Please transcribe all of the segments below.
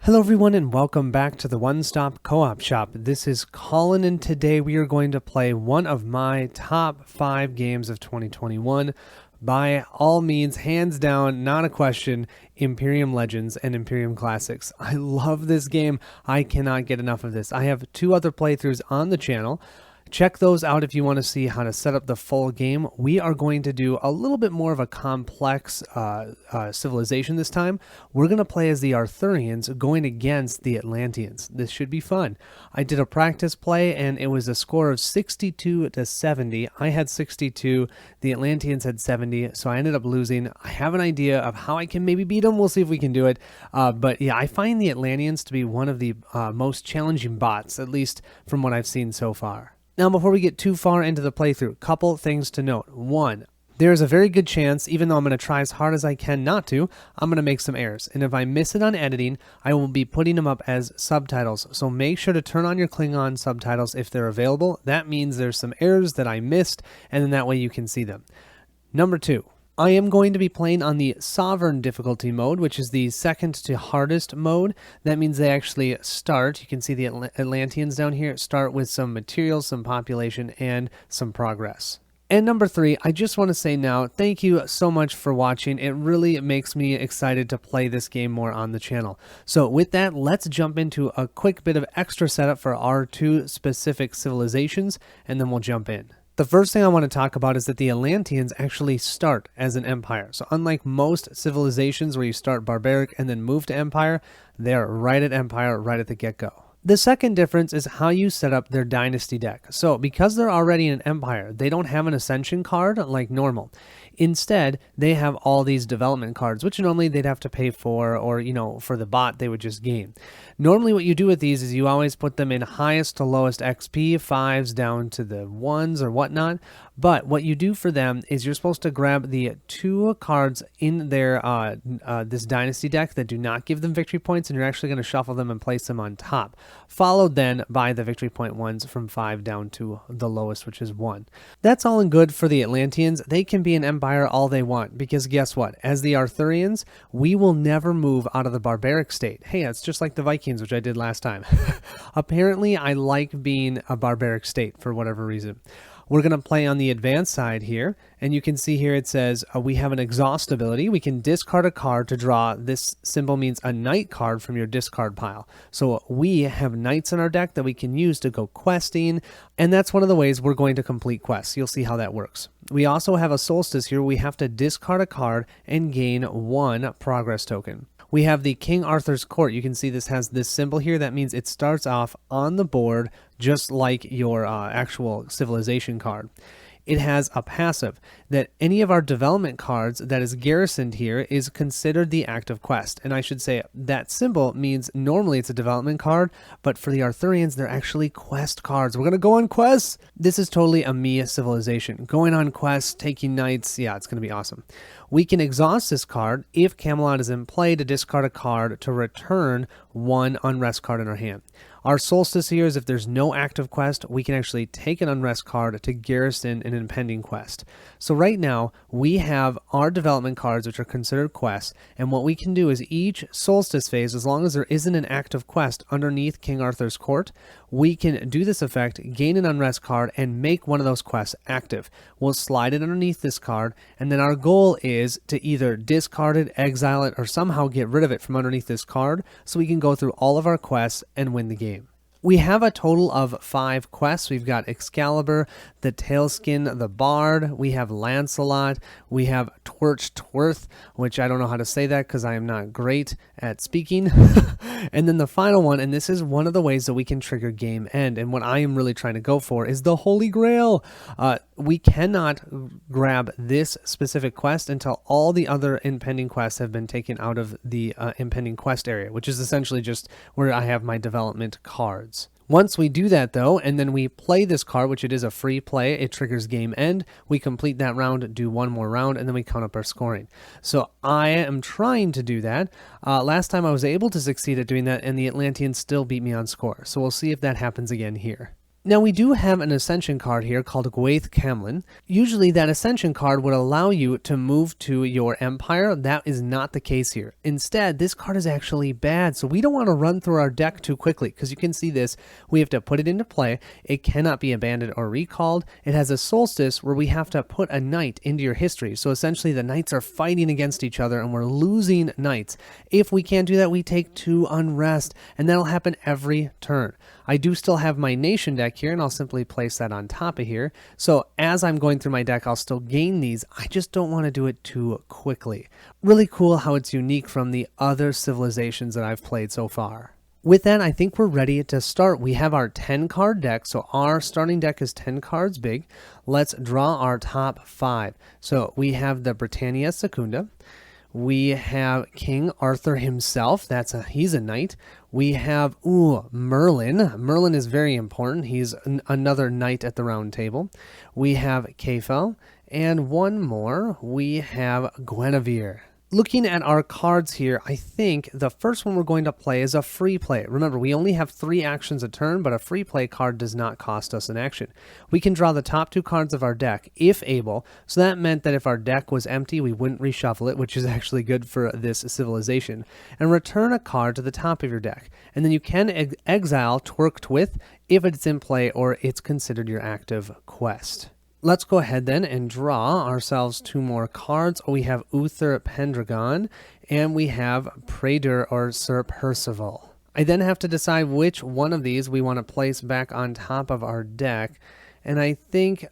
Hello everyone and welcome back to the One Stop Co-op Shop. This is Colin and today we are going to play one of my top 5 games of 2021. By all means, hands down, not a question, Imperium Legends and Imperium Classics. I love this game. I cannot get enough of this. I have 2 other playthroughs on the channel. Check those out if you want to see how to set up the full game. We are going to do a little bit more of a complex civilization this time. We're going to play as the Arthurians going against the Atlanteans. This should be fun. I did a practice play and it was a score of 62 to 70. I had 62. The Atlanteans had 70, so I ended up losing. I have an idea of how I can maybe beat them. We'll see if we can do it. But yeah, I find the Atlanteans to be one of the most challenging bots, at least from what I've seen so far. Now, before we get too far into the playthrough, couple things to note. 1, there's a very good chance, even though I'm going to try as hard as I can not to, I'm going to make some errors. And if I miss it on editing, I will be putting them up as subtitles. So make sure to turn on your Klingon subtitles if they're available. That means there's some errors that I missed, and then that way you can see them. Number 2. I am going to be playing on the Sovereign difficulty mode, which is the second to hardest mode. That means they actually start, you can see the Atlanteans down here, start with some materials, some population, and some progress. And number 3, I just want to say now, thank you so much for watching. It really makes me excited to play this game more on the channel. So with that, let's jump into a quick bit of extra setup for our 2 specific civilizations, and then we'll jump in. The first thing I want to talk about is that the Atlanteans actually start as an empire. So unlike most civilizations where you start barbaric and then move to empire, they're right at empire right at the get-go. The second difference is how you set up their dynasty deck. So because they're already an empire, they don't have an ascension card like normal. Instead, they have all these development cards, which normally they'd have to pay for, or, for the bot, they would just gain. Normally what you do with these is you always put them in highest to lowest XP, 5s down to the 1s or whatnot. But what you do for them is you're supposed to grab the 2 cards in their this dynasty deck that do not give them victory points, and you're actually going to shuffle them and place them on top, followed then by the victory point ones from 5 down to the lowest, which is 1. That's all and good for the Atlanteans. They can be an empire all they want, because guess what? As the Arthurians, we will never move out of the barbaric state. Hey, it's just like the Vikings, which I did last time. Apparently, I like being a barbaric state for whatever reason. We're going to play on the advanced side here, and you can see here it says we have an exhaust ability. We can discard a card to draw. This symbol means a knight card from your discard pile. So we have knights in our deck that we can use to go questing, and that's one of the ways we're going to complete quests. You'll see how that works. We also have a solstice here. We have to discard a card and gain 1 progress token. We have the King Arthur's Court. You can see this has this symbol here. That means it starts off on the board just like your actual civilization card. It has a passive that any of our development cards that is garrisoned here is considered the active quest. And I should say that symbol means normally it's a development card, but for the Arthurians, they're actually quest cards. We're going to go on quests. This is totally a me civilization. Going on quests, taking knights. Yeah, it's going to be awesome. We can exhaust this card if Camelot is in play to discard a card to return 1 unrest card in our hand. Our solstice here is if there's no active quest, we can actually take an unrest card to garrison an impending quest. So right now, we have our development cards, which are considered quests, and what we can do is each solstice phase, as long as there isn't an active quest underneath King Arthur's Court, we can do this effect, gain an unrest card, and make one of those quests active. We'll slide it underneath this card, and then our goal is to either discard it, exile it, or somehow get rid of it from underneath this card so we can go through all of our quests and win the game. We have a total of 5 quests. We've got Excalibur, the Tailskin, the Bard. We have Lancelot. We have Twerth, which I don't know how to say that because I am not great at speaking. And then the final one, and this is one of the ways that we can trigger game end. And what I am really trying to go for is the Holy Grail. We cannot grab this specific quest until all the other impending quests have been taken out of the impending quest area, which is essentially just where I have my development cards. Once we do that though, and then we play this card, which it is a free play, it triggers game end. We complete that round, do 1 more round, and then we count up our scoring. So I am trying to do that. Last time I was able to succeed at doing that, and the Atlanteans still beat me on score. So we'll see if that happens again here. Now we do have an Ascension card here called Gwaith Camlin. Usually that Ascension card would allow you to move to your empire. That is not the case here. Instead, this card is actually bad, so we don't want to run through our deck too quickly, because you can see this. We have to put it into play. It cannot be abandoned or recalled. It has a solstice where we have to put a knight into your history. So essentially the knights are fighting against each other and we're losing knights. If we can't do that, we take 2 unrest, and that'll happen every turn. I do still have my nation deck here, and I'll simply place that on top of here. So as I'm going through my deck, I'll still gain these. I just don't want to do it too quickly. Really cool how it's unique from the other civilizations that I've played so far. With that, I think we're ready to start. We have our 10 card deck, so our starting deck is 10 cards big. Let's draw our top 5. So we have the Britannia Secunda. We have King Arthur himself. He's a knight. We have Merlin. Merlin is very important. He's another knight at the round table. We have Kefel, and one more. We have Guinevere. Looking at our cards here, I think the first one we're going to play is a free play. Remember, we only have 3 actions a turn, but a free play card does not cost us an action. We can draw the top 2 cards of our deck, if able. So that meant that if our deck was empty, we wouldn't reshuffle it, which is actually good for this civilization, and return a card to the top of your deck. And then you can exile Twerked With if it's in play or it's considered your active quest. Let's go ahead then and draw ourselves 2 more cards. We have Uther Pendragon, and we have Praetor or Sir Percival. I then have to decide which one of these we want to place back on top of our deck. And I think,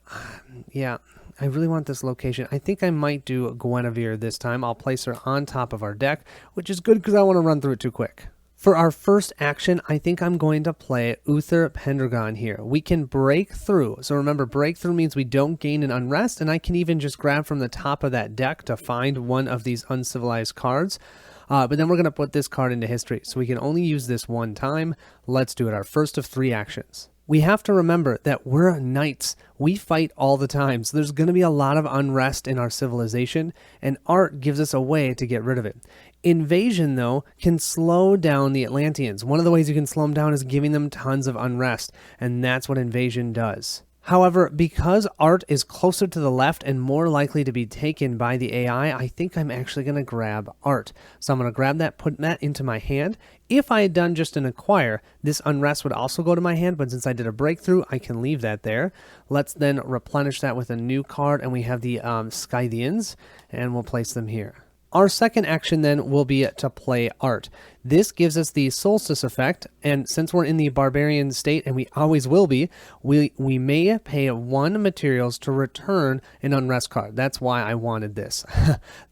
I really want this location. I think I might do Guinevere this time. I'll place her on top of our deck, which is good because I want to run through it too quick. For our first action, I think I'm going to play Uther Pendragon here. We can break through. So remember, breakthrough means we don't gain an unrest, and I can even just grab from the top of that deck to find one of these uncivilized cards. But then we're going to put this card into history, so we can only use this one time. Let's do it, our first of 3 actions. We have to remember that we're knights. We fight all the time, so there's going to be a lot of unrest in our civilization, and art gives us a way to get rid of it. Invasion, though, can slow down the Atlanteans. One of the ways you can slow them down is giving them tons of unrest, and that's what invasion does. However, because art is closer to the left and more likely to be taken by the AI, I think I'm actually going to grab art. So I'm going to grab that, put that into my hand. If I had done just an acquire, this unrest would also go to my hand, but since I did a breakthrough, I can leave that there. Let's then replenish that with a new card, and we have the Scythians, and we'll place them here. Our second action then will be to play art. This gives us the solstice effect, and since we're in the barbarian state, and we always will be, we may pay 1 materials to return an unrest card. That's why I wanted this.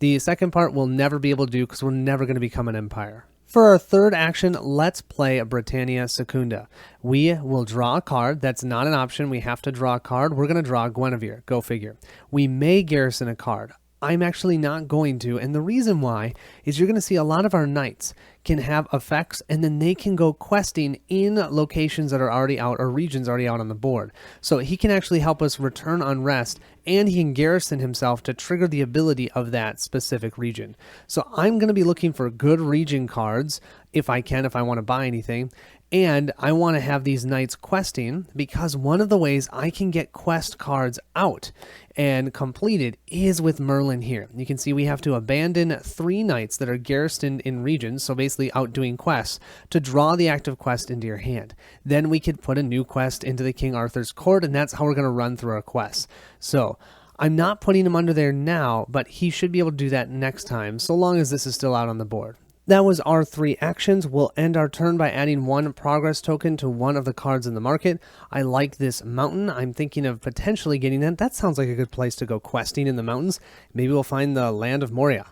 The second part we'll never be able to do because we're never going to become an empire. For our third action, let's play Britannia Secunda. We will draw a card. That's not an option. We have to draw a card. We're going to draw Guinevere. Go figure. We may garrison a card. I'm actually not going to, and the reason why is you're going to see a lot of our knights can have effects, and then they can go questing in locations that are already out or regions already out on the board. So he can actually help us return unrest, and he can garrison himself to trigger the ability of that specific region. So I'm going to be looking for good region cards if I want to buy anything. And I want to have these knights questing because one of the ways I can get quest cards out and completed is with Merlin here. You can see we have to abandon 3 knights that are garrisoned in regions, so basically out doing quests, to draw the active quest into your hand. Then we could put a new quest into the King Arthur's court, and that's how we're going to run through our quests. So I'm not putting him under there now, but he should be able to do that next time, so long as this is still out on the board. That was our 3 actions. We'll end our turn by adding 1 progress token to one of the cards in the market. I like this mountain. I'm thinking of potentially getting that. That sounds like a good place to go questing in the mountains. Maybe we'll find the land of Moria.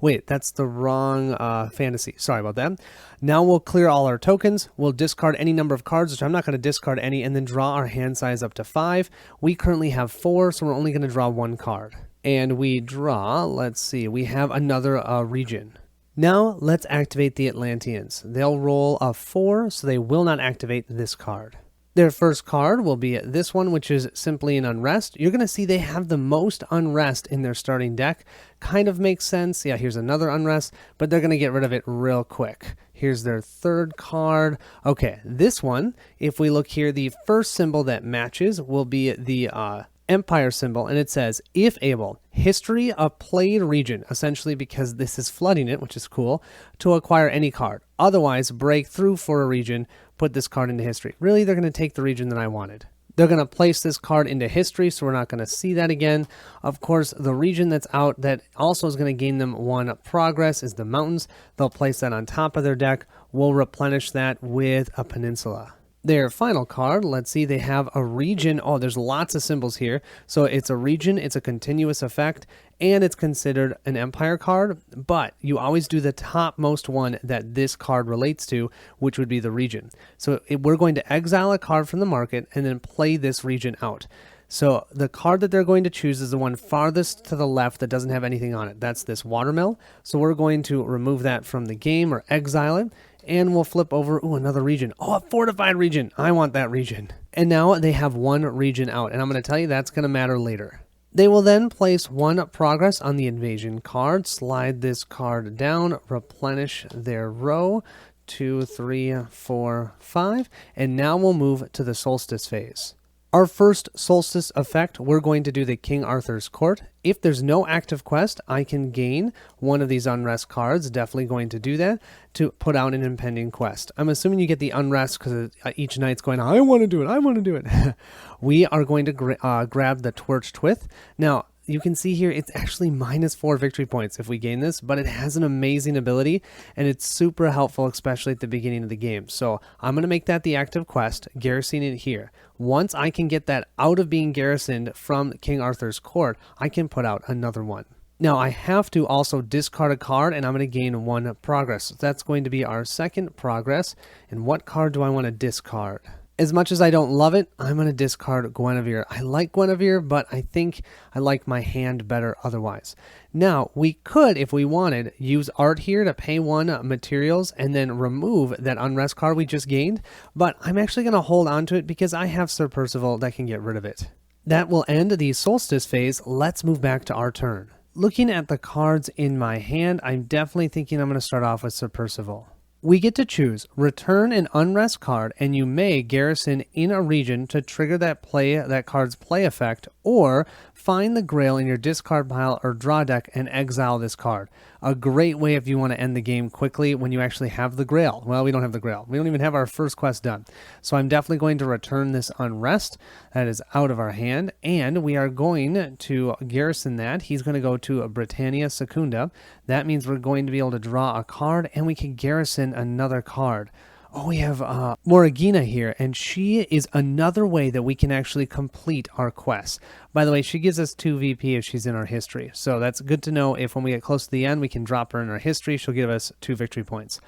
Wait, that's the wrong fantasy. Sorry about that. Now we'll clear all our tokens. We'll discard any number of cards, which I'm not going to discard any, and then draw our hand size up to 5. We currently have 4, so we're only going to draw 1 card. And we draw, let's see, we have another region. Now let's activate the Atlanteans. They'll roll a 4, so they will not activate this card. Their first card will be this one, which is simply an Unrest. You're going to see they have the most Unrest in their starting deck. Kind of makes sense. Yeah, here's another Unrest, but they're going to get rid of it real quick. Here's their third card. Okay, this one, if we look here, the first symbol that matches will be the Empire symbol, and it says, if able, history of played region, essentially because this is flooding it, which is cool, to acquire any card. Otherwise, break through for a region, put this card into history. Really, they're going to take the region that I wanted. They're going to place this card into history, so we're not going to see that again. Of course, the region that's out that also is going to gain them 1 progress is the mountains. They'll place that on top of their deck. We'll replenish that with a peninsula. Their final card, let's see, they have a region. Oh, there's lots of symbols here. So it's a region, it's a continuous effect, and it's considered an empire card, but you always do the topmost one that this card relates to, which would be the region. So we're going to exile a card from the market and then play this region out. So the card that they're going to choose is the one farthest to the left that doesn't have anything on it. That's this watermill. So we're going to remove that from the game or exile it. And we'll flip over, another region. Oh, a fortified region. I want that region. And now they have 1 region out, and I'm going to tell you that's going to matter later. They will then place 1 progress on the invasion card, slide this card down, replenish their row, 2, 3, 4, 5, and now we'll move to the solstice phase. Our first solstice effect, we're going to do the King Arthur's Court. If there's no active quest, I can gain one of these Unrest cards. Definitely going to do that to put out an impending quest. I'm assuming you get the Unrest because each knight's going, I want to do it, I want to do it. We are going to grab the Torch Twith. Now, you can see here it's actually -4 victory points if we gain this, but it has an amazing ability and it's super helpful, especially at the beginning of the game. So I'm going to make that the active quest, garrison it here. Once I can get that out of being garrisoned from King Arthur's Court, I can put out another one. Now I have to also discard a card and I'm going to gain 1 progress. So that's going to be our second progress. And what card do I want to discard? As much as I don't love it, I'm going to discard Guinevere. I like Guinevere, but I think I like my hand better otherwise. Now, we could, if we wanted, use art here to pay 1 materials and then remove that Unrest card we just gained, but I'm actually going to hold on to it because I have Sir Percival that can get rid of it. That will end the solstice phase. Let's move back to our turn. Looking at the cards in my hand, I'm definitely thinking I'm going to start off with Sir Percival. We get to choose return an Unrest card, and you may garrison in a region to trigger that card's play effect, or find the Grail in your discard pile or draw deck and exile this card. A great way if you want to end the game quickly when you actually have the Grail. Well, we don't have the Grail. We don't even have our first quest done. So I'm definitely going to return this Unrest that is out of our hand, and we are going to garrison that. He's going to go to Britannia Secunda. That means we're going to be able to draw a card, and we can garrison another card. Oh, we have Moragina here, and she is another way that we can actually complete our quests. By the way, she gives us 2 VP if she's in our history, so that's good to know. If when we get close to the end, we can drop her in our history, she'll give us 2 victory points.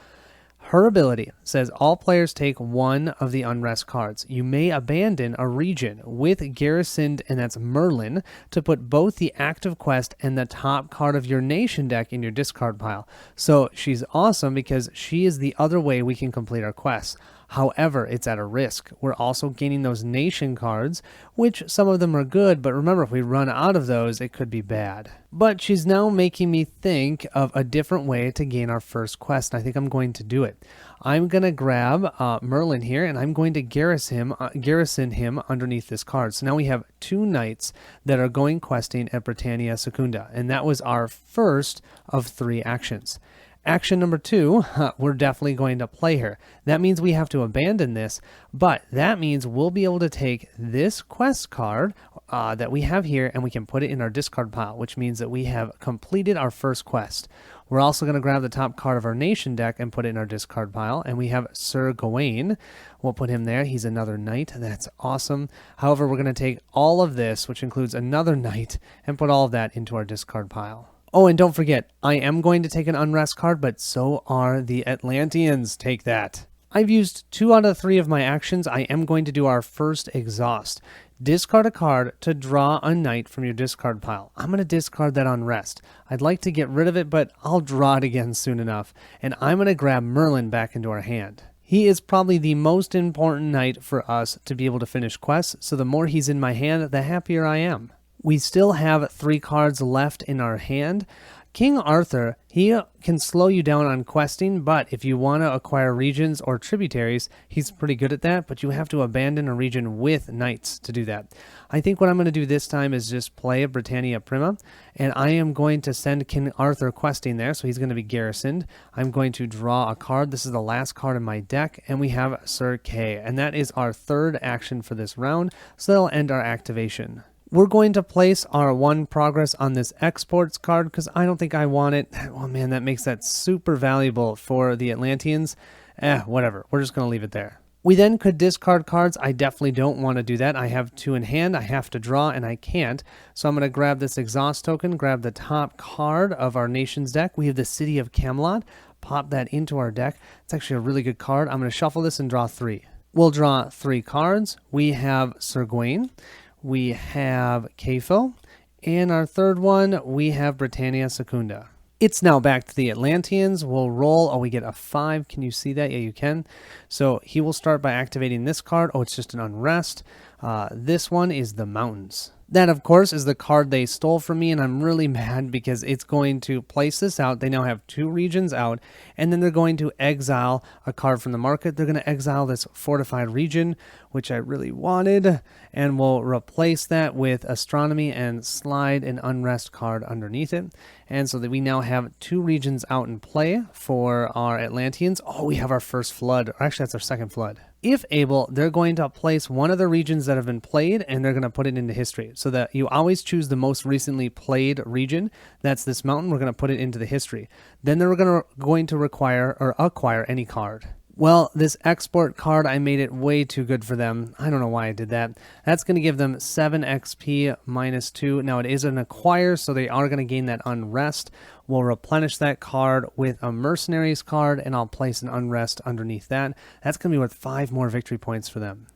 Her ability says all players take 1 of the Unrest cards. You may abandon a region with garrisoned, and that's Merlin, to put both the active quest and the top card of your nation deck in your discard pile. So she's awesome because she is the other way we can complete our quests. However, it's at a risk. We're also gaining those nation cards, which some of them are good, but remember, if we run out of those, it could be bad. But she's now making me think of a different way to gain our first quest, and I think I'm going to do it. I'm going to grab Merlin here, and I'm going to garrison him underneath this card. So now we have 2 knights that are going questing at Britannia Secunda, and that was our first of 3 actions. Action number 2, we're definitely going to play her. That means we have to abandon this, but that means we'll be able to take this quest card that we have here and we can put it in our discard pile, which means that we have completed our first quest. We're also going to grab the top card of our nation deck and put it in our discard pile, and we have Sir Gawain. We'll put him there. He's another knight. That's awesome. However, we're going to take all of this, which includes another knight, and put all of that into our discard pile. Oh, and don't forget, I am going to take an Unrest card, but so are the Atlanteans. Take that. I've used 2 out of 3 of my actions. I am going to do our first exhaust. Discard a card to draw a knight from your discard pile. I'm going to discard that Unrest. I'd like to get rid of it, but I'll draw it again soon enough. And I'm going to grab Merlin back into our hand. He is probably the most important knight for us to be able to finish quests, so the more he's in my hand, the happier I am. We still have 3 cards left in our hand. King Arthur, he can slow you down on questing, but if you want to acquire regions or tributaries, he's pretty good at that, but you have to abandon a region with knights to do that. I think what I'm going to do this time is just play Britannia Prima, and I am going to send King Arthur questing there, so he's going to be garrisoned. I'm going to draw a card. This is the last card in my deck, and we have Sir Kay, and that is our 3rd action for this round, so that'll end our activation. We're going to place our 1 progress on this exports card because I don't think I want it. Oh man, that makes that super valuable for the Atlanteans. Whatever. We're just going to leave it there. We then could discard cards. I definitely don't want to do that. I have 2 in hand. I have to draw and I can't. So I'm going to grab this exhaust token, grab the top card of our nation's deck. We have the City of Camelot. Pop that into our deck. It's actually a really good card. I'm going to shuffle this and draw 3. We'll draw 3 cards. We have Sir Gawain. We have Kafo, and our 3rd one, we have Britannia Secunda. It's now back to the Atlanteans. We'll roll. Oh, we get a 5. Can you see that? Yeah, you can. So he will start by activating this card. Oh, it's just an unrest. This one is the Mountains. That, of course, is the card they stole from me, and I'm really mad because it's going to place this out. They now have 2 regions out, and then they're going to exile a card from the market. They're going to exile this fortified region, which I really wanted, and we'll replace that with Astronomy and slide an Unrest card underneath it. And so that we now have 2 regions out in play for our Atlanteans. Oh, we have our first flood. Or actually, that's our second flood. If able, they're going to place one of the regions that have been played, and they're going to put it into history. So that you always choose the most recently played region. That's this mountain. We're going to put it into the history. Then they're going to require or acquire any card. Well, this export card, I made it way too good for them. I don't know why I did that. That's going to give them 7 XP minus 2. Now, it is an acquire, so they are going to gain that unrest. We'll replenish that card with a mercenaries card, and I'll place an unrest underneath that. That's going to be worth 5 more victory points for them.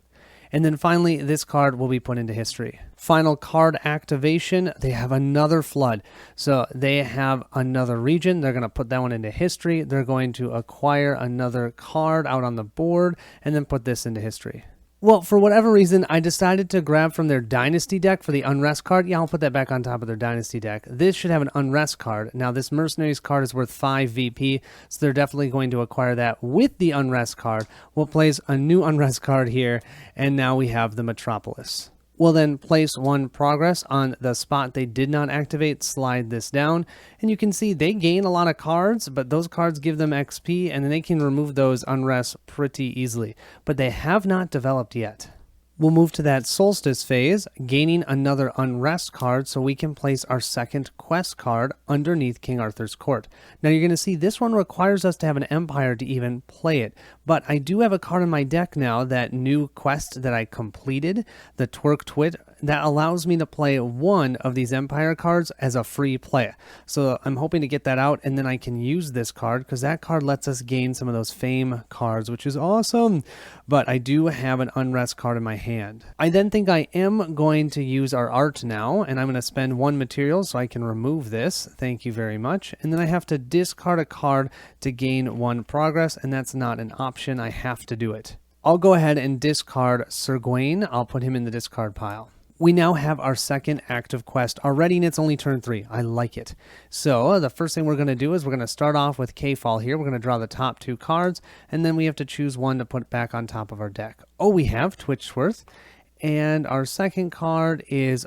And then finally, this card will be put into history. Final card activation, they have another flood. So they have another region. They're going to put that one into history. They're going to acquire another card out on the board and then put this into history. Well, for whatever reason, I decided to grab from their Dynasty deck for the Unrest card. Yeah, I'll put that back on top of their Dynasty deck. This should have an Unrest card. Now, this Mercenaries card is worth 5 VP, so they're definitely going to acquire that with the Unrest card. We'll place a new Unrest card here, and now we have the Metropolis. We'll then place 1 progress on the spot they did not activate, slide this down, and you can see they gain a lot of cards, but those cards give them XP, and then they can remove those unrests pretty easily. But they have not developed yet. We'll move to that Solstice phase, gaining another Unrest card so we can place our 2nd quest card underneath King Arthur's court. Now you're going to see this one requires us to have an Empire to even play it, but I do have a card in my deck now, that new quest that I completed, the Twerk Twit, that allows me to play 1 of these Empire cards as a free play. So I'm hoping to get that out, and then I can use this card because that card lets us gain some of those fame cards, which is awesome. But I do have an Unrest card in my hand. I then think I am going to use our art now, and I'm going to spend 1 material so I can remove this. Thank you very much. And then I have to discard a card to gain 1 progress, and that's not an option. I have to do it. I'll go ahead and discard Sir Gawain. I'll put him in the discard pile. We now have our 2nd active quest already, and it's only turn 3. I like it. So the first thing we're going to do is we're going to start off with K-Fall here. We're going to draw the top 2 cards, and then we have to choose 1 to put back on top of our deck. Oh, we have Twitchworth, and our 2nd card is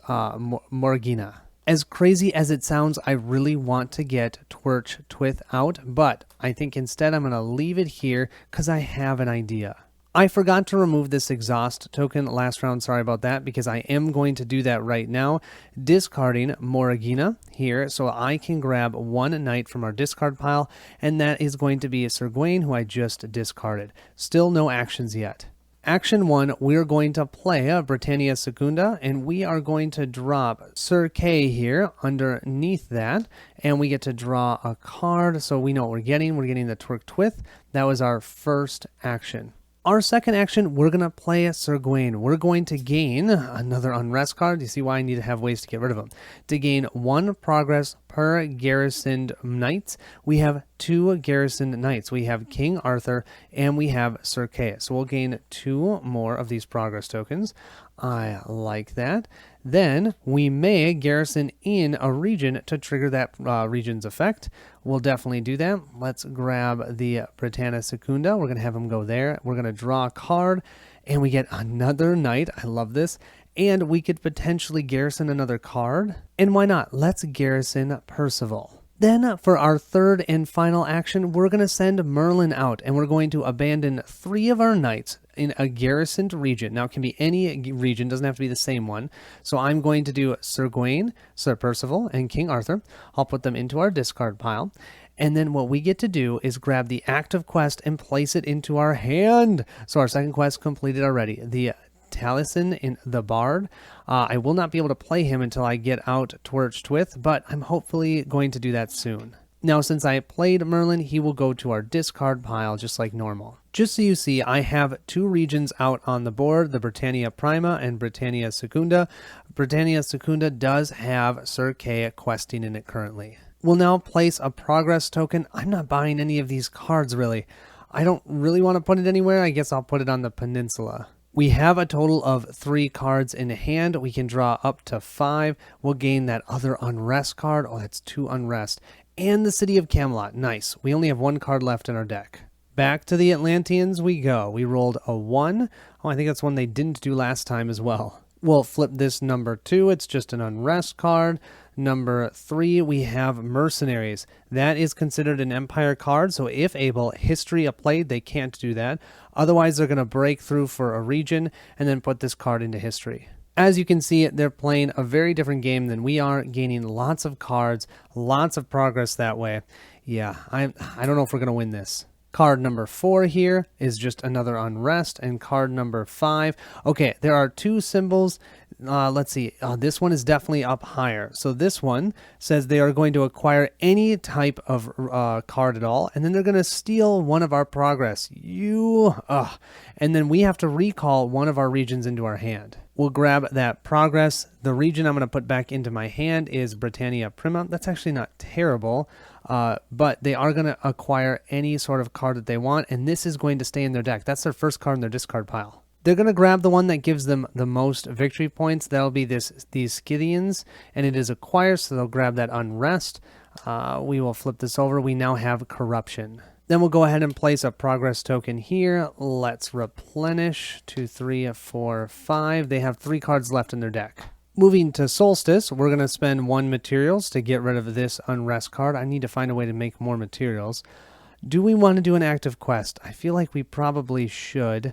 Morgana. As crazy as it sounds, I really want to get Twith out, but I think instead I'm going to leave it here because I have an idea. I forgot to remove this exhaust token last round, sorry about that, because I am going to do that right now, discarding Morgana here, so I can grab 1 knight from our discard pile, and that is going to be Sir Gawain, who I just discarded. Still no actions yet. Action 1, we're going to play Britannia Secunda, and we are going to drop Sir Kay here underneath that, and we get to draw a card, so we know what we're getting. We're getting the Twerk Twith. That was our first action. Our 2nd action, we're going to play Sir Gawain. We're going to gain another Unrest card. You see why I need to have ways to get rid of them. To gain 1 progress per garrisoned knights, we have 2 garrison knights. We have King Arthur and we have Sir Kay. So we'll gain 2 more of these progress tokens. I like that. Then we may garrison in a region to trigger that region's effect. We'll definitely do that. Let's grab the Britannia Secunda. We're going to have him go there. We're going to draw a card and we get another knight. I love this. And we could potentially garrison another card. And why not? Let's garrison Percival. Then for our third and final action, we're going to send Merlin out and we're going to abandon 3 of our knights in a garrisoned region. Now it can be any region, doesn't have to be the same one. So I'm going to do Sir Gawain, Sir Percival, and King Arthur. I'll put them into our discard pile. And then what we get to do is grab the active quest and place it into our hand. So our second quest completed already. The Taliesin in the Bard. I will not be able to play him until I get out Torch Twith, but I'm hopefully going to do that soon. Now, since I played Merlin, he will go to our discard pile just like normal. Just so you see, I have 2 regions out on the board, the Britannia Prima and Britannia Secunda. Britannia Secunda does have Sir Kay questing in it currently. We'll now place a progress token. I'm not buying any of these cards, really. I don't really want to put it anywhere. I guess I'll put it on the peninsula. We have a total of 3 cards in hand. We can draw up to 5. We'll gain that other Unrest card. Oh, that's 2 Unrest. And the City of Camelot. Nice. We only have 1 card left in our deck. Back to the Atlanteans we go. We rolled a 1. Oh, I think that's one they didn't do last time as well. We'll flip this number 2. It's just an Unrest card. Number 3, we have Mercenaries. That is considered an Empire card, so if able, History Played, they can't do that. Otherwise, they're going to break through for a region and then put this card into history. As you can see, they're playing a very different game than we are, gaining lots of cards, lots of progress that way. Yeah, I don't know if we're going to win this. Card number 4 here is just another Unrest, and card number 5. Okay, there are 2 symbols. Let's see. This one is definitely up higher. So this one says they are going to acquire any type of card at all, and then they're going to steal one of our progress. And then we have to recall one of our regions into our hand. We'll grab that progress. The region I'm going to put back into my hand is Britannia Prima. That's actually not terrible, but they are going to acquire any sort of card that they want, and this is going to stay in their deck. That's their first card in their discard pile. They're going to grab the one that gives them the most victory points. That'll be these Scythians, and it is acquired, so they'll grab that Unrest. We will flip this over. We now have Corruption. Then we'll go ahead and place a progress token here. Let's replenish 2, 3, 4, 5. They have 3 cards left in their deck. Moving to Solstice, we're going to spend 1 materials to get rid of this Unrest card. I need to find a way to make more materials. Do we want to do an active quest? I feel like we probably should.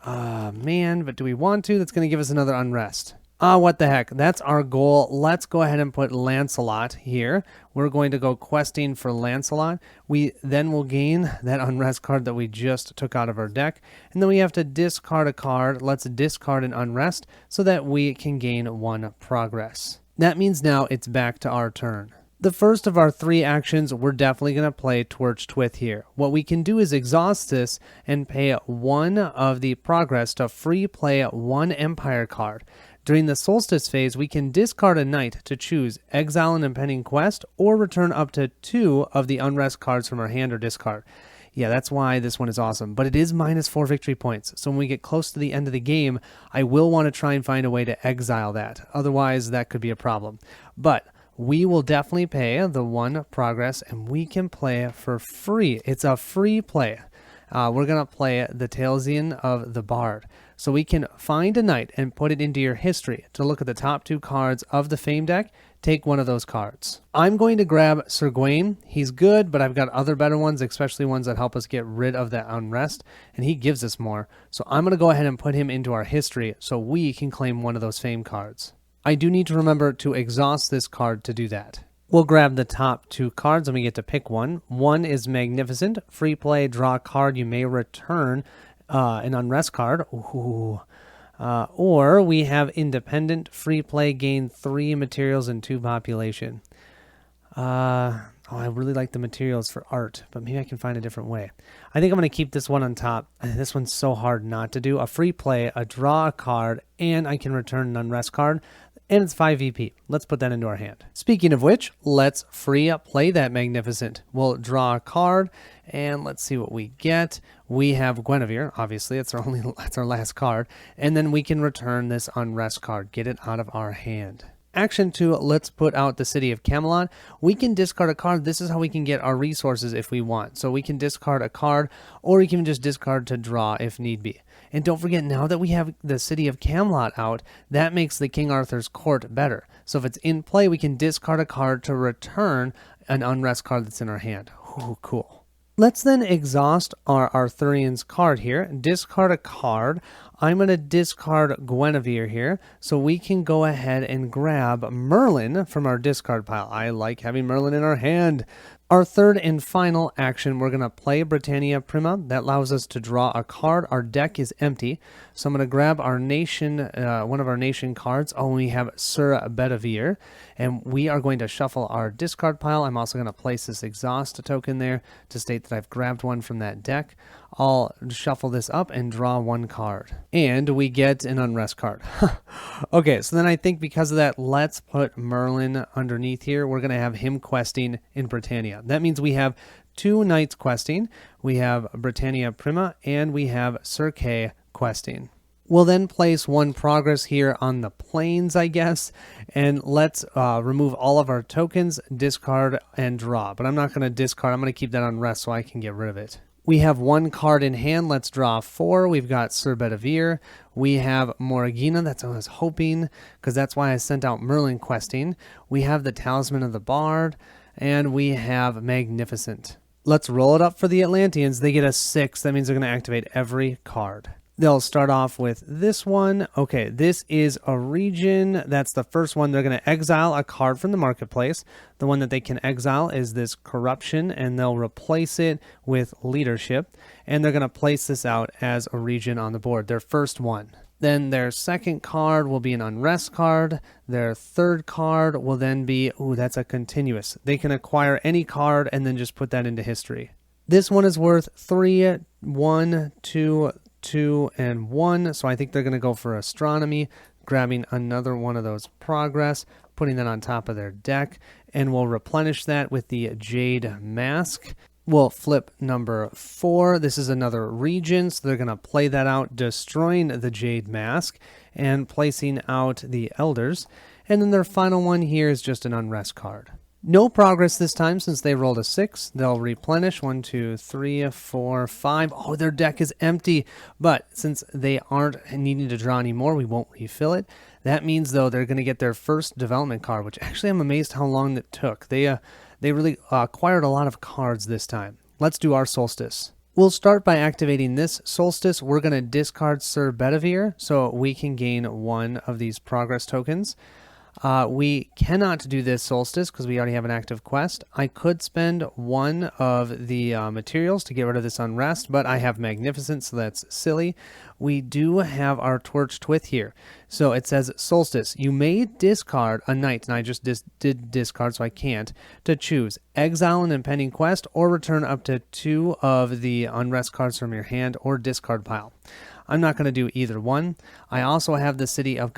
But do we want to? That's going to give us another Unrest. What the heck? That's our goal. Let's go ahead and put Lancelot here. We're going to go questing for Lancelot. We then will gain that Unrest card that we just took out of our deck. And then we have to discard a card. Let's discard an Unrest so that we can gain 1 progress. That means now it's back to our turn. The first of our 3 actions, we're definitely going to play Torch Twith here. What we can do is exhaust this and pay 1 of the progress to free play 1 Empire card. During the Solstice phase, we can discard a knight to choose exile an impending quest or return up to 2 of the Unrest cards from our hand or discard. Yeah, that's why this one is awesome. But it is -4 victory points. So when we get close to the end of the game, I will want to try and find a way to exile that. Otherwise, that could be a problem. But we will definitely pay the 1 progress, and we can play for free. It's a free play. We're going to play the Taliesin of the Bard. So we can find a knight and put it into your history to look at the top 2 cards of the Fame deck. Take one of those cards. I'm going to grab Sir Gawain. He's good, but I've got other better ones, especially ones that help us get rid of that Unrest, and he gives us more. So I'm going to go ahead and put him into our history so we can claim one of those Fame cards. I do need to remember to exhaust this card to do that. We'll grab the top 2 cards and we get to pick one. One is Magnificent. Free play, draw a card. You may return an Unrest card. Ooh. Or we have Independent. Free play, gain 3 materials and 2 population. I really like the materials for art, but maybe I can find a different way. I think I'm going to keep this one on top. This one's so hard not to do. A free play, a draw a card, and I can return an Unrest card. and it's 5 VP. Let's put that into our hand. Speaking of which, let's free play that Magnificent. We'll draw a card, and let's see what we get. We have Guinevere, obviously, that's our last card, and then we can return this Unrest card, get it out of our hand. Action 2, let's put out the City of Camelot. We can discard a card. This is how we can get our resources if we want. So we can discard a card, or we can just discard to draw if need be. And don't forget, now that we have the City of Camelot out, that makes the King Arthur's court better. So if it's in play, we can discard a card to return an Unrest card that's in our hand. Ooh, cool. Let's then exhaust our Arthurians card here, discard a card. I'm going to discard Guinevere here, so we can go ahead and grab Merlin from our discard pile. I like having Merlin in our hand. Our third and final action, we're going to play Britannia Prima. That allows us to draw a card. Our deck is empty, so I'm going to grab our nation, one of our nation cards. Oh, we have Sir Bedivere, and we are going to shuffle our discard pile. I'm also going to place this exhaust token there to state that I've grabbed one from that deck. I'll shuffle this up and draw one card. And we get an Unrest card. Okay, so then I think because of that, let's put Merlin underneath here. We're going to have him questing in Britannia. That means we have 2 knights questing. We have Britannia Prima, and we have Sir Kay questing. We'll then place 1 progress here on the plains, I guess, and let's remove all of our tokens, discard, and draw. But I'm not going to discard. I'm going to keep that on rest so I can get rid of it. We have 1 card in hand. Let's draw 4. We've got Sir Bedivere. We have Morgana. That's what I was hoping, because that's why I sent out Merlin questing. We have the Talisman of the Bard, and we have Magnificent. Let's roll it up for the Atlanteans. They get a 6. That means they're going to activate every card. They'll start off with this one. Okay, this is a region. That's the first one. They're going to exile a card from the marketplace. The one that they can exile is this Corruption, and they'll replace it with Leadership. And they're going to place this out as a region on the board, their first one. Then their second card will be an Unrest card. Their third card will then be, ooh, that's a continuous. They can acquire any card and then just put that into history. This one is worth 3, 1, 2, 2, and 1. So I think they're going to go for Astronomy, grabbing another one of those progress, putting that on top of their deck, and we'll replenish that with the Jade Mask. We'll flip number 4. This is another region, so they're going to play that out, destroying the Jade Mask and placing out the Elders. And then their final one here is just an Unrest card. No progress this time since they rolled a 6. They'll replenish 1, 2, 3, 4, 5. Oh, their deck is empty. But since they aren't needing to draw anymore, we won't refill it. That means, though, they're going to get their first development card, which actually I'm amazed how long it took. They really acquired a lot of cards this time. Let's do our Solstice. We'll start by activating this Solstice. We're going to discard Sir Bedivere so we can gain 1 of these progress tokens. We cannot do this Solstice because we already have an active quest. I could spend 1 of the materials to get rid of this Unrest, but I have Magnificent, so that's silly. We do have our Torched With here. So it says Solstice. You may discard a knight, and I just did discard, so I can't, to choose exile an impending quest or return up to 2 of the Unrest cards from your hand or discard pile. I'm not going to do either one. I also have the City of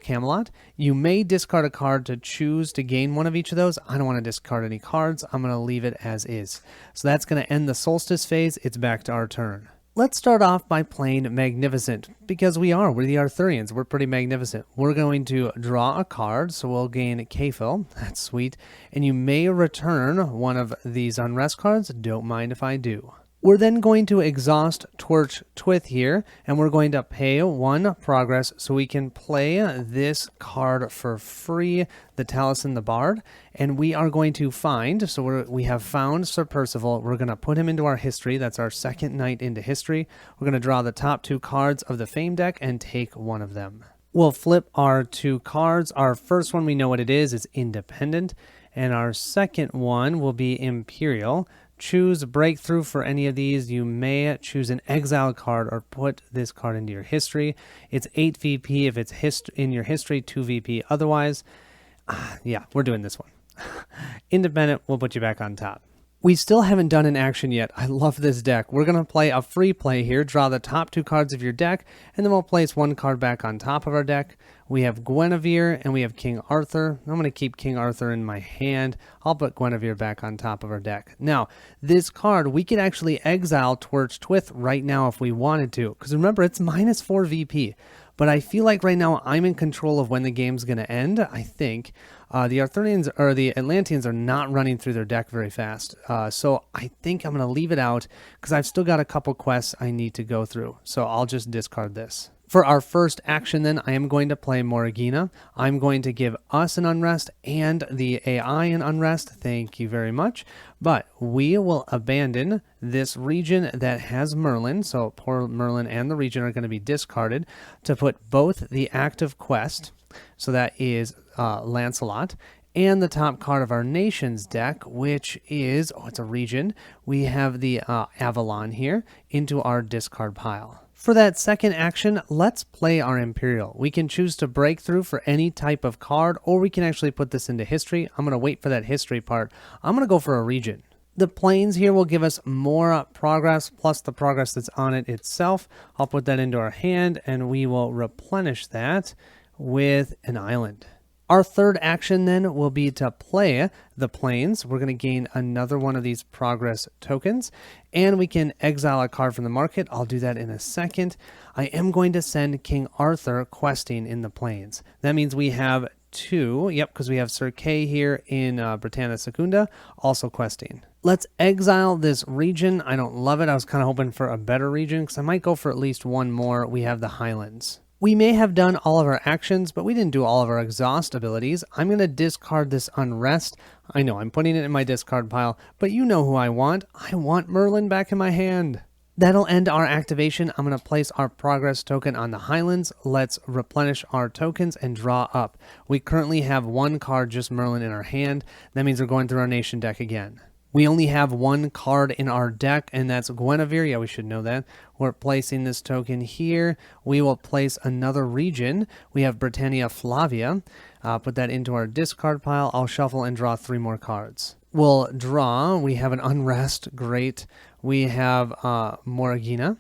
Camelot. You may discard a card to choose to gain 1 of each of those. I don't want to discard any cards. I'm going to leave it as is. So that's going to end the Solstice phase. It's back to our turn. Let's start off by playing Magnificent, because we're the Arthurians. We're pretty magnificent. We're going to draw a card, so we'll gain Kayfil. That's sweet. And you may return 1 of these Unrest cards. Don't mind if I do. We're then going to exhaust Torch Twith here, and we're going to pay 1 progress so we can play this card for free, the Talisman the Bard, and we are going to find, so we have found Sir Percival. We're going to put him into our history. That's our second knight into history. We're going to draw the top 2 cards of the Fame deck and take 1 of them. We'll flip our 2 cards. Our first one, we know what it is. It's Independent, and our second one will be Imperial. Choose Breakthrough for any of these. You may choose an exile card or put this card into your history. It's 8 VP if it's in your history, 2 VP otherwise. Yeah, we're doing this one. Independent will put you back on top. We still haven't done an action yet. I love this deck. We're going to play a free play here. Draw the top 2 cards of your deck, and then we'll place 1 card back on top of our deck. We have Guinevere, and we have King Arthur. I'm going to keep King Arthur in my hand. I'll put Guinevere back on top of our deck. Now, this card, we could actually exile Torch Twith right now if we wanted to, because remember, it's -4 VP. But I feel like right now I'm in control of when the game's going to end, I think. The Arthurians or the Atlanteans are not running through their deck very fast. So I think I'm going to leave it out because I've still got a couple quests I need to go through. So I'll just discard this. For our first action then, I am going to play Morgana. I'm going to give us an unrest and the AI an unrest. Thank you very much. But we will abandon this region that has Merlin. So poor Merlin and the region are going to be discarded to put both the active quest. So that is Lancelot. And the top card of our nation's deck, which is, it's a region. We have the Avalon here into our discard pile. For that second action, let's play our Imperial. We can choose to break through for any type of card, or we can actually put this into history. I'm going to wait for that history part. I'm going to go for a region. The plains here will give us more progress, plus the progress that's on it itself. I'll put that into our hand, and we will replenish that with an island. Our third action then will be to play the plains. We're going to gain another one of these progress tokens, and we can exile a card from the market. I'll do that in a second. I am going to send King Arthur questing in the plains. That means we have 2, because we have Sir Kay here in Britannia Secunda, also questing. Let's exile this region. I don't love it. I was kind of hoping for a better region because I might go for at least one more. We have the Highlands. We may have done all of our actions, but we didn't do all of our exhaust abilities. I'm going to discard this unrest. I know I'm putting it in my discard pile, but you know who I want. I want Merlin back in my hand. That'll end our activation. I'm going to place our progress token on the Highlands. Let's replenish our tokens and draw up. We currently have 1 card, just Merlin, in our hand. That means we're going through our nation deck again. We only have 1 card in our deck, and that's Guinevere. Yeah, we should know that. We're placing this token here. We will place another region. We have Britannia Flavia. Put that into our discard pile. I'll shuffle and draw 3 more cards. We'll draw. We have an unrest. Great. We have Morgana.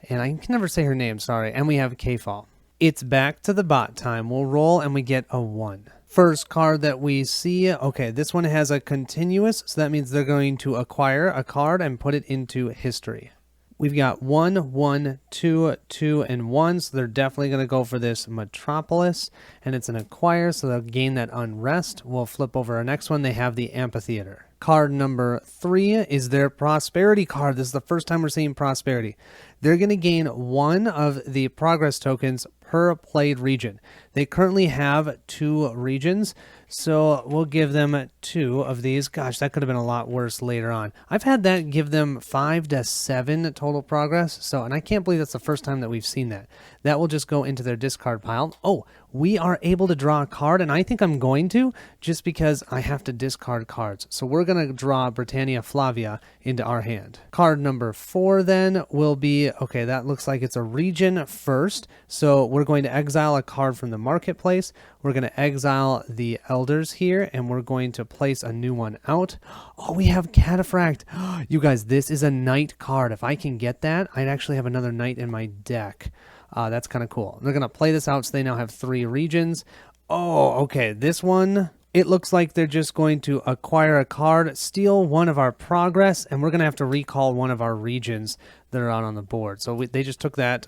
And I can never say her name, sorry. And we have Kfall. It's back to the bot time. We'll roll, and we get a 1. First card that we see, okay, this one has a continuous, so that means they're going to acquire a card and put it into history. We've got 1, 1, 2, 2, and 1, so they're definitely going to go for this Metropolis, and it's an acquire, so they'll gain that unrest. We'll flip over our next one. They have the Amphitheater. Card number 3 is their Prosperity card. This is the first time we're seeing Prosperity. They're going to gain 1 of the progress tokens per played region. They currently have 2 regions, so we'll give them 2 of these. Gosh, that could have been a lot worse later on. I've had that give them 5 to 7 total progress, and I can't believe that's the first time that we've seen that. That will just go into their discard pile. Oh, we are able to draw a card, and I think I'm going to, just because I have to discard cards. So we're going to draw Britannia Flavia into our hand. Card number 4 then will be, okay, that looks like it's a region first. So we're going to exile a card from the marketplace. We're going to exile the elders here, and we're going to place a new one out. Oh, we have Cataphract. You guys, this is a knight card. If I can get that, I'd actually have another knight in my deck. That's kind of cool. They're going to play this out, so they now have 3 regions. Oh, okay. This one, it looks like they're just going to acquire a card, steal 1 of our progress, and we're going to have to recall 1 of our regions that are out on the board. So they just took that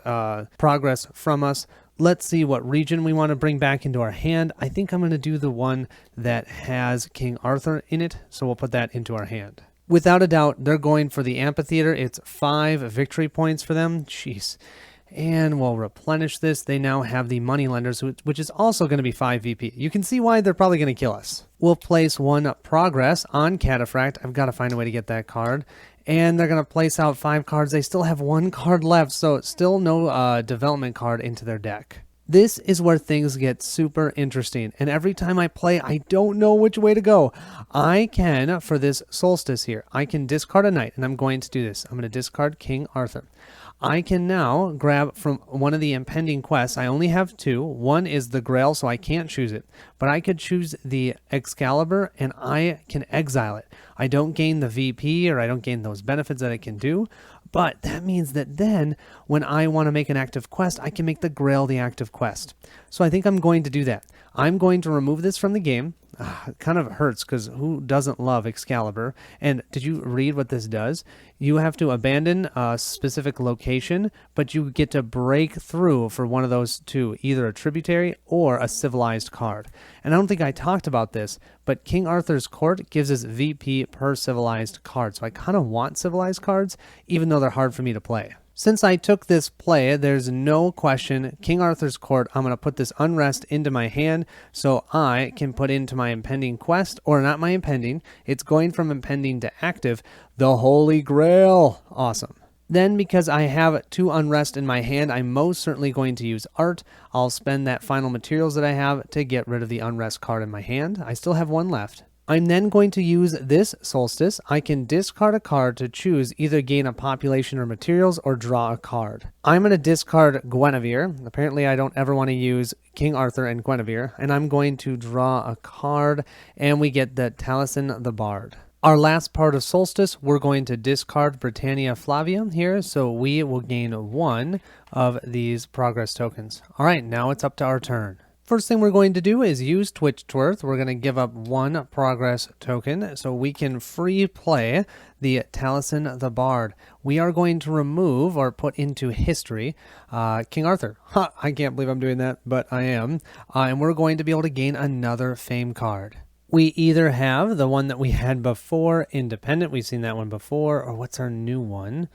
progress from us. Let's see what region we want to bring back into our hand. I think I'm going to do the one that has King Arthur in it, so we'll put that into our hand. Without a doubt, they're going for the Amphitheater. It's 5 victory points for them. Jeez. And we'll replenish this. They now have the Moneylenders, which is also going to be 5 VP. You can see why they're probably going to kill us. We'll place 1 progress on Cataphract. I've got to find a way to get that card. And they're going to place out 5 cards. They still have 1 card left, so still no development card into their deck. This is where things get super interesting. And every time I play, I don't know which way to go. I can, for this solstice here, I can discard a knight, and I'm going to do this. I'm going to discard King Arthur. I can now grab from one of the impending quests. I only have two. One is the Grail, so I can't choose it. But I could choose the Excalibur, and I can exile it. I don't gain the VP, or I don't gain those benefits that it can do. But that means that then, when I want to make an active quest, I can make the Grail the active quest. So I think I'm going to do that. I'm going to remove this from the game. It kind of hurts because who doesn't love Excalibur? And did you read what this does? You have to abandon a specific location, but you get to break through for one of those two, either a tributary or a civilized card. And I don't think I talked about this, but King Arthur's Court gives us VP per civilized card. So I kind of want civilized cards, even though they're hard for me to play. Since I took this play, there's no question, King Arthur's Court, I'm going to put this Unrest into my hand so I can put into my impending quest, or not my impending, it's going from impending to active, the Holy Grail. Awesome. Then, because I have two Unrest in my hand, I'm most certainly going to use Art. I'll spend that final materials that I have to get rid of the Unrest card in my hand. I still have one left. I'm then going to use this Solstice. I can discard a card to choose either gain a population or materials or draw a card. I'm going to discard Guinevere. Apparently I don't ever want to use King Arthur and Guinevere. And I'm going to draw a card and we get the Taliesin the Bard. Our last part of Solstice, we're going to discard Britannia Flavia here, so we will gain one of these progress tokens. All right, now it's up to our turn. First thing we're going to do is use Twitchworth. We're going to give up one progress token so we can free play the Taliesin the Bard. We are going to remove or put into history King Arthur. I can't believe I'm doing that, but I am. And we're going to be able to gain another fame card. We either have the one that we had before, Independent. We've seen that one before. Or what's our new one?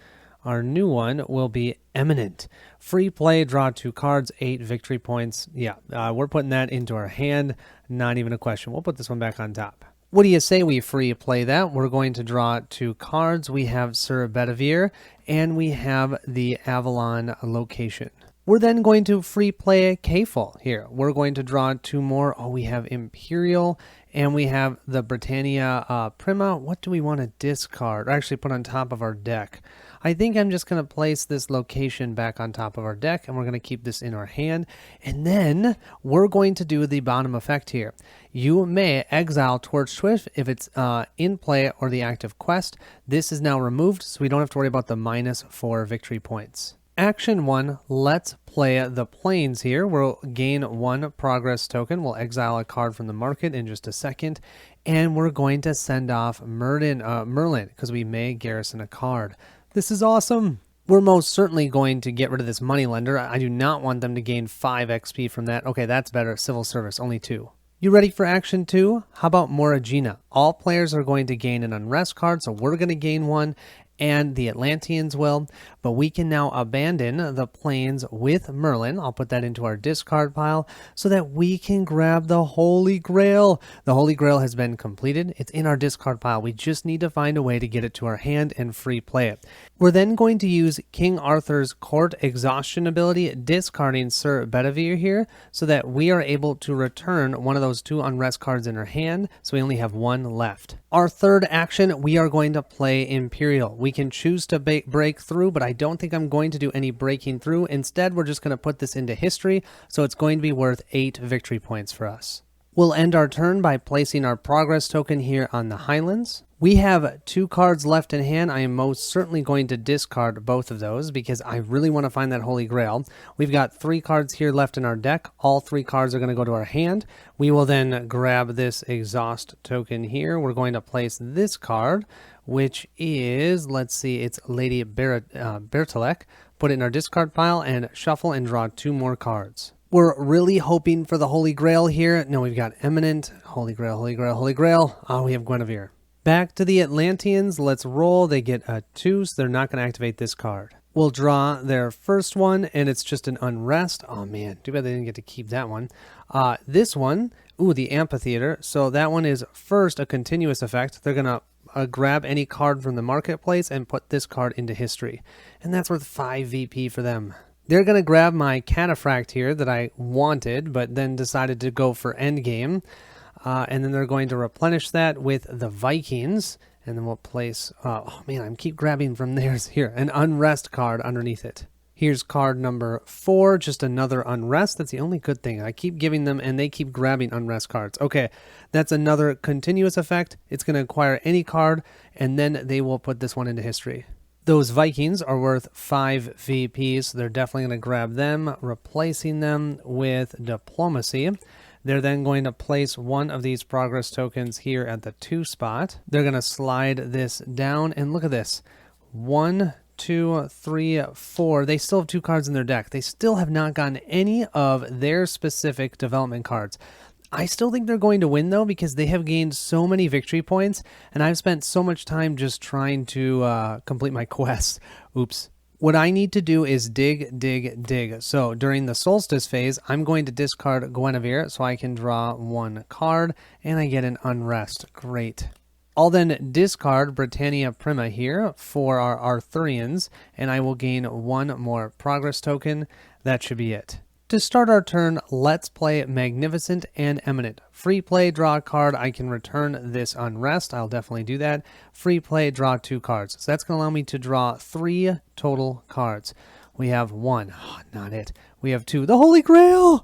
Our new one will be Eminent. Free play, draw 2 cards, 8 victory points. Yeah, we're putting that into our hand. Not even a question. We'll put this one back on top. What do you say we free play that? We're going to draw 2 cards. We have Sir Bedivere, and we have the Avalon location. We're then going to free play Kefal here. We're going to draw 2 more. Oh, we have Imperial, and we have the Britannia Prima. What do we want to discard, or actually put on top of our deck? I think I'm just going to place this location back on top of our deck, and we're going to keep this in our hand. And then we're going to do the bottom effect here. You may exile Torchswift if it's in play or the active quest. This is now removed, so we don't have to worry about the -4 victory points. Action 1, let's play the Plains here. We'll gain 1 progress token. We'll exile a card from the market in just a second. And we're going to send off Merlin, because we may garrison a card. This is awesome. We're most certainly going to get rid of this moneylender. I do not want them to gain 5 XP from that. Okay, that's better. Civil service, only 2. You ready for action 2? How about Moragina? All players are going to gain an unrest card, so we're going to gain 1. And the Atlanteans will, but we can now abandon the plains with Merlin. I'll put that into our discard pile so that we can grab the Holy Grail. The Holy Grail has been completed. It's in our discard pile. We just need to find a way to get it to our hand and free play it. We're then going to use King Arthur's Court exhaustion ability, discarding Sir Bedivere here so that we are able to return one of those 2 unrest cards in our hand, so we only have 1 left. Our third action, we are going to play Imperial. We can choose to break through, but I don't think I'm going to do any breaking through. Instead, we're just going to put this into history, so it's going to be worth 8 victory points for us. We'll end our turn by placing our progress token here on the Highlands. We have 2 cards left in hand. I am most certainly going to discard both of those because I really want to find that Holy Grail. We've got 3 cards here left in our deck. All 3 cards are going to go to our hand. We will then grab this exhaust token here. We're going to place this card, which is, let's see, it's Lady Bertilek. Put it in our discard pile and shuffle and draw 2 more cards. We're really hoping for the Holy Grail here. No, we've got Eminent, Holy Grail, Holy Grail, Holy Grail. Oh, we have Guinevere. Back to the Atlanteans. Let's roll. They get a 2, so they're not going to activate this card. We'll draw their first one, and it's just an unrest. Oh, man. Too bad they didn't get to keep that one. This one, ooh, the amphitheater. So that one is first a continuous effect. They're going to grab any card from the marketplace and put this card into history. And that's worth 5 VP for them. They're going to grab my Cataphract here that I wanted, but then decided to go for endgame. And then they're going to replenish that with the Vikings. And then we'll place, oh man, I keep grabbing from theirs here, an unrest card underneath it. Here's card number 4, just another unrest. That's the only good thing. I keep giving them and they keep grabbing unrest cards. Okay, that's another continuous effect. It's going to acquire any card and then they will put this one into history. Those Vikings are worth 5 VPs, so they're definitely going to grab them, replacing them with diplomacy. They're then going to place one of these progress tokens here at the 2 spot. They're going to slide this down, and look at this. 1, 2, 3, 4. They still have 2 cards in their deck. They still have not gotten any of their specific development cards. I still think they're going to win, though, because they have gained so many victory points, and I've spent so much time just trying to complete my quests. Oops. What I need to do is dig, dig, dig. So during the solstice phase, I'm going to discard Guinevere so I can draw 1 card, and I get an unrest. Great. I'll then discard Britannia Prima here for our Arthurians, and I will gain 1 more progress token. That should be it. To start our turn, let's play Magnificent and Eminent. Free play, draw a card. I can return this unrest. I'll definitely do that. Free play, draw 2 cards. So that's going to allow me to draw 3 total cards. We have 1. Oh, not it. We have 2. The Holy Grail!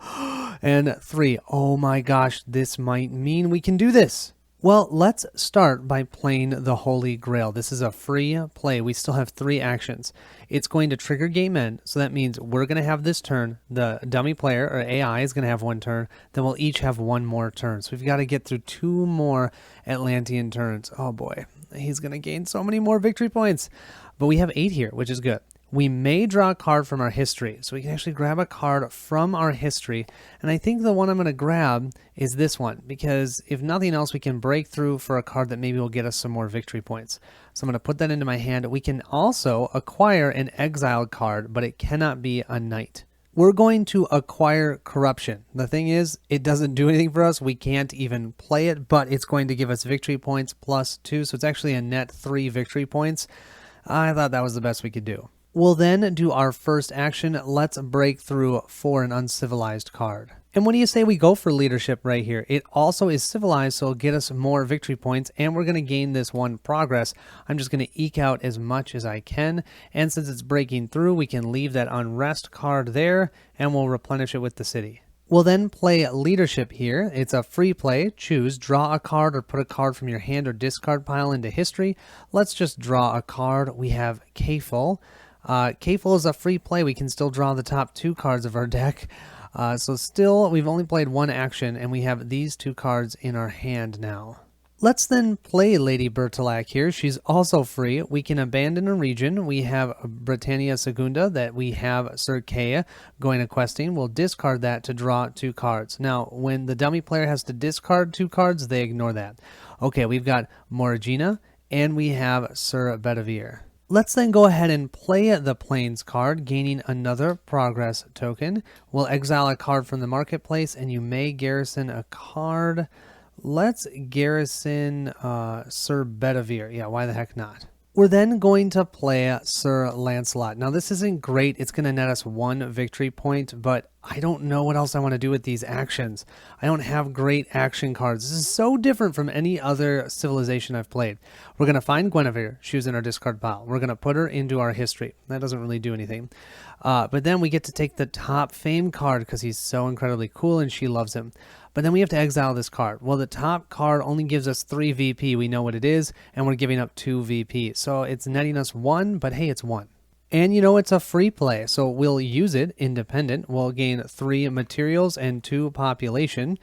And 3. Oh my gosh, this might mean we can do this. Well, let's start by playing the Holy Grail. This is a free play. We still have 3 actions. It's going to trigger game end, so that means we're going to have this turn. The dummy player, or AI, is going to have 1 turn. Then we'll each have 1 more turn. So we've got to get through 2 more Atlantean turns. Oh boy, he's going to gain so many more victory points. But we have 8 here, which is good. We may draw a card from our history, so we can actually grab a card from our history, and I think the one I'm going to grab is this one, because if nothing else, we can break through for a card that maybe will get us some more victory points. So I'm going to put that into my hand. We can also acquire an exiled card, but it cannot be a knight. We're going to acquire Corruption. The thing is, it doesn't do anything for us. We can't even play it, but it's going to give us victory points plus 2, so it's actually a net 3 victory points. I thought that was the best we could do. We'll then do our first action. Let's break through for an uncivilized card. And what do you say we go for leadership right here? It also is civilized, so it'll get us more victory points, and we're going to gain this 1 progress. I'm just going to eke out as much as I can, and since it's breaking through, we can leave that unrest card there, and we'll replenish it with the city. We'll then play leadership here. It's a free play. Choose, draw a card, or put a card from your hand or discard pile into history. Let's just draw a card. We have Kafel. Kafel is a free play. We can still draw the top 2 cards of our deck. So still, we've only played 1 action, and we have these 2 cards in our hand now. Let's then play Lady Bertilac here. She's also free. We can abandon a region. We have Britannia Segunda that we have Sir Kay going to questing. We'll discard that to draw 2 cards. Now, when the dummy player has to discard 2 cards, they ignore that. Okay, we've got Morgina, and we have Sir Bedivere. Let's then go ahead and play the Plains card, gaining another progress token. We'll exile a card from the marketplace, and you may garrison a card. Let's garrison Sir Bedivere. Yeah, why the heck not? We're then going to play Sir Lancelot. Now, this isn't great. It's going to net us 1 victory point, but I don't know what else I want to do with these actions. I don't have great action cards. This is so different from any other civilization I've played. We're going to find Guinevere. She was in our discard pile. We're going to put her into our history. That doesn't really do anything. But then we get to take the top fame card because he's so incredibly cool and she loves him. But then we have to exile this card. Well, the top card only gives us 3 VP. We know what it is, and we're giving up 2 VP. So it's netting us 1, but hey, it's 1. And you know, it's a free play, so we'll use it independent. We'll gain 3 materials and 2 population.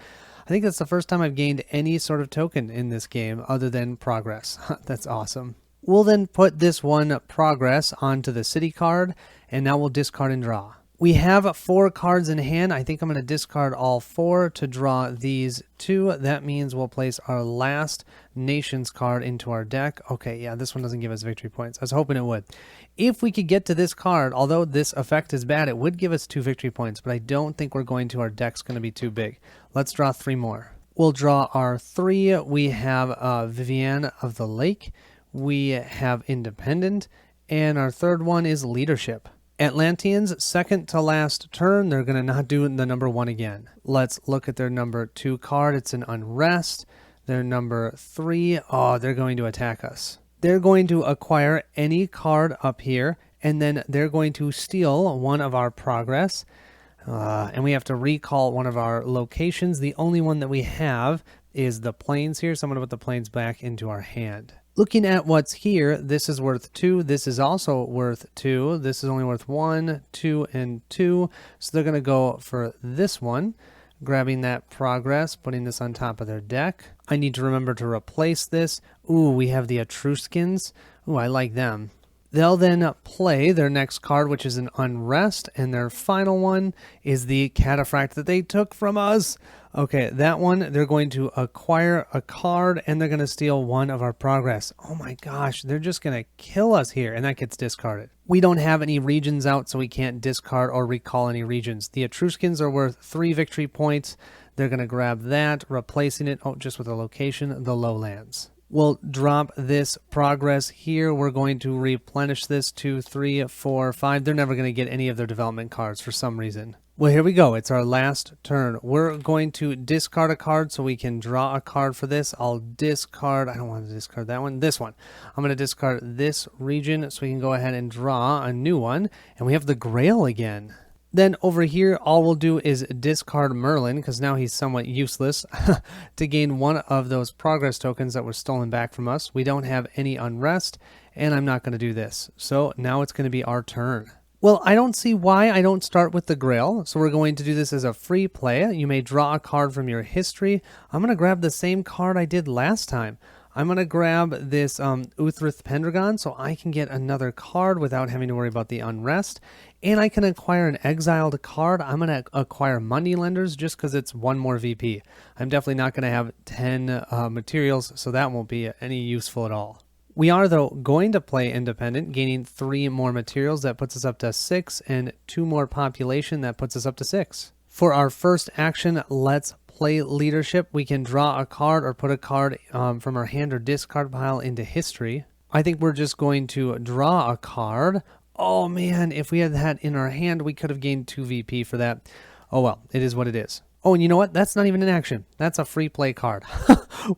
I think that's the first time I've gained any sort of token in this game other than progress. That's awesome. We'll then put this 1 progress onto the city card, and now we'll discard and draw. We have 4 cards in hand. I think I'm going to discard all 4 to draw these 2. That means we'll place our last nations card into our deck. Okay, yeah, this one doesn't give us victory points. I was hoping it would. If we could get to this card, although this effect is bad, it would give us 2 victory points, but I don't think we're going to. Our deck's going to be too big. Let's draw 3 more. We'll draw our 3. We have Vivienne of the Lake. We have Independent. And our 3rd one is Leadership. Atlanteans, second to last turn, they're going to not do the number 1 again. Let's look at their number 2 card. It's an Unrest. They're number 3. Oh, they're going to attack us. They're going to acquire any card up here, and then they're going to steal one of our progress. And we have to recall one of our locations. The only one that we have is the plains here, so I'm going to put the plains back into our hand. Looking at what's here, this is worth 2. This is also worth 2. This is only worth 1, 2, and 2. So they're going to go for this one, grabbing that progress, putting this on top of their deck. I need to remember to replace this. Ooh, we have the Etruscans. Ooh, I like them. They'll then play their next card, which is an Unrest, and their final one is the Cataphract that they took from us. Okay, that one, they're going to acquire a card, and they're going to steal one of our progress. Oh my gosh, they're just going to kill us here, and that gets discarded. We don't have any regions out, so we can't discard or recall any regions. The Etruscans are worth 3 victory points. They're going to grab that, replacing it, just with a location, the Lowlands. We'll drop this progress here. We're going to replenish this 2, 3, 4, 5. They're never going to get any of their development cards for some reason. Well, here we go. It's our last turn. We're going to discard a card so we can draw a card for this. I'll discard, I don't want to discard that one, this one. I'm going to discard this region so we can go ahead and draw a new one. And we have the Grail again. Then over here, all we'll do is discard Merlin, because now he's somewhat useless, to gain one of those progress tokens that were stolen back from us. We don't have any Unrest, and I'm not going to do this. So now it's going to be our turn. Well, I don't see why I don't start with the Grail, so we're going to do this as a free play. You may draw a card from your history. I'm going to grab the same card I did last time. I'm going to grab this Uthrith Pendragon so I can get another card without having to worry about the Unrest. And I can acquire an exiled card. I'm going to acquire Moneylenders just because it's 1 more VP. I'm definitely not going to have 10 materials, so that won't be any useful at all. We are, though, going to play Independent, gaining 3 more materials. That puts us up to 6, and 2 more population. That puts us up to 6. For our first action, let's play Leadership. We can draw a card or put a card from our hand or discard pile into history. I think we're just going to draw a card. Oh man, if we had that in our hand, we could have gained 2 VP for that. Oh well, it is what it is. Oh, and you know what? That's not even an action. That's a free play card.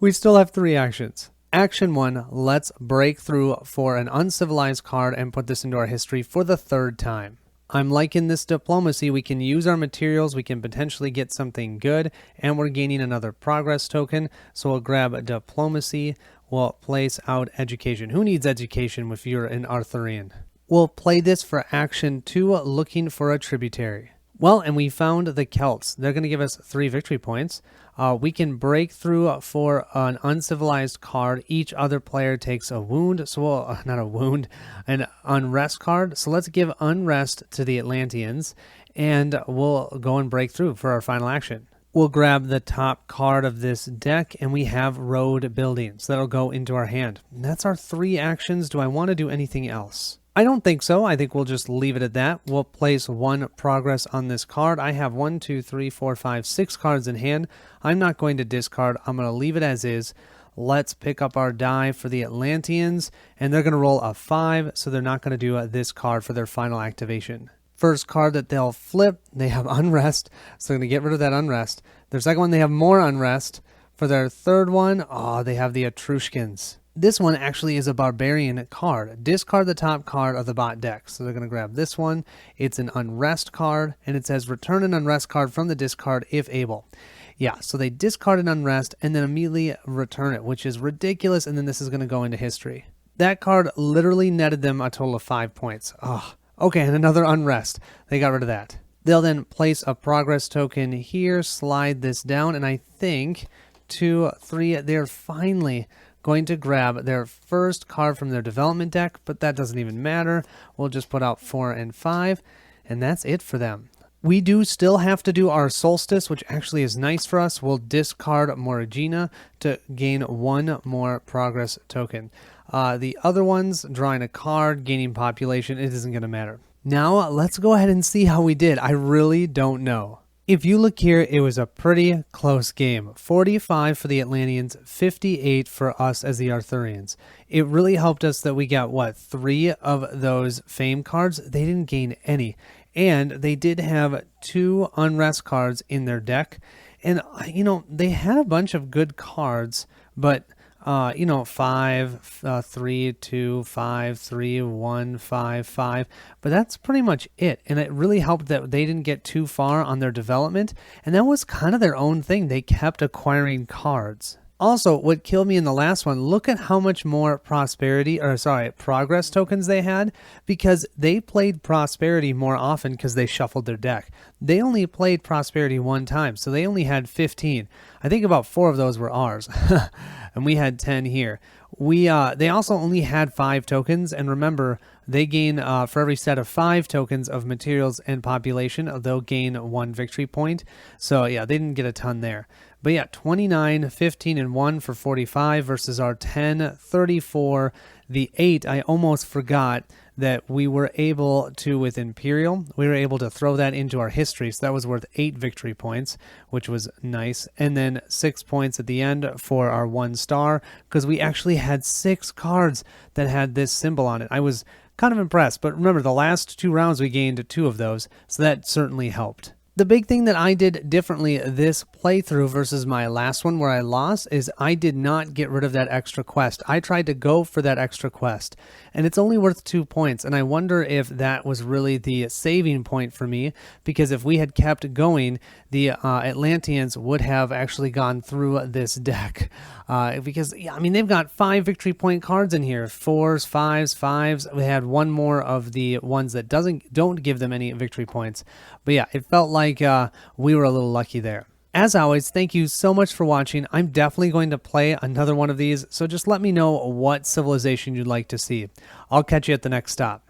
We still have 3 actions. Action 1, let's break through for an uncivilized card and put this into our history for the 3rd time. I'm liking this diplomacy. We can use our materials, we can potentially get something good, and we're gaining another progress token. So we'll grab diplomacy, we'll place out education. Who needs education if you're an Arthurian? We'll play this for action 2, looking for a tributary. Well, and we found the Celts. They're going to give us 3 victory points. We can break through for an uncivilized card. Each other player takes a wound. So we'll, not a wound, an unrest card. So let's give unrest to the Atlanteans, and we'll go and break through for our final action. We'll grab the top card of this deck, and we have road buildings. That'll go into our hand. And that's our 3 actions. Do I want to do anything else? I don't think so. I think we'll just leave it at that. We'll place 1 progress on this card. I have 1, 2, 3, 4, 5, 6 cards in hand. I'm not going to discard. I'm going to leave it as is. Let's pick up our die for the Atlanteans, and they're going to roll a 5, so they're not going to do this card for their final activation. First card that they'll flip, they have Unrest, so they're going to get rid of that Unrest. Their second one, they have more Unrest. For their third one, they have the Etruscans. This one actually is a barbarian card. Discard the top card of the bot deck. So they're going to grab this one. It's an Unrest card, and it says return an Unrest card from the discard if able. Yeah, so they discard an Unrest and then immediately return it, which is ridiculous, and then this is going to go into history. That card literally netted them a total of 5 points. Oh, okay, and another Unrest. They got rid of that. They'll then place a progress token here, slide this down, and I think 2, 3, they're finally going to grab their first card from their development deck, but that doesn't even matter. We'll just put out 4 and 5, and that's it for them. We do still have to do our Solstice, which actually is nice for us. We'll discard Morigina to gain 1 more progress token. The other ones, drawing a card, gaining population, it isn't going to matter. Now, let's go ahead and see how we did. I really don't know. If you look here, it was a pretty close game. 45 for the Atlanteans, 58 for us as the Arthurians. It really helped us that we got, 3 of those fame cards? They didn't gain any. And they did have 2 Unrest cards in their deck. And, they had a bunch of good cards but you know, 5, 3, 2, 5, 3, 1, 5, 5. But that's pretty much it. And it really helped that they didn't get too far on their development. And that was kind of their own thing. They kept acquiring cards. Also, what killed me in the last one, look at how much more progress tokens they had, because they played prosperity more often because they shuffled their deck. They only played prosperity one time, so they only had 15. I think about 4 of those were ours, and we had 10 here. They also only had 5 tokens, and remember, they gain for every set of 5 tokens of materials and population, they'll gain 1 victory point. So yeah, they didn't get a ton there. But yeah, 29, 15, and 1 for 45 versus our 10, 34, the 8. I almost forgot that we were able to, with Imperium, we were able to throw that into our history. So that was worth 8 victory points, which was nice. And then 6 points at the end for our 1 star, because we actually had 6 cards that had this symbol on it. I was kind of impressed. But remember, the last 2 rounds, we gained 2 of those. So that certainly helped. The big thing that I did differently this playthrough versus my last one where I lost is I did not get rid of that extra quest. I tried to go for that extra quest, and it's only worth 2 points, and I wonder if that was really the saving point for me, because if we had kept going, the Atlanteans would have actually gone through this deck. Because, yeah, I mean, they've got 5 victory point cards in here, 4s, 5s, 5s. We had 1 more of the ones that don't give them any victory points. But yeah, it felt like we were a little lucky there. As always, thank you so much for watching. I'm definitely going to play another one of these, so just let me know what civilization you'd like to see. I'll catch you at the next stop.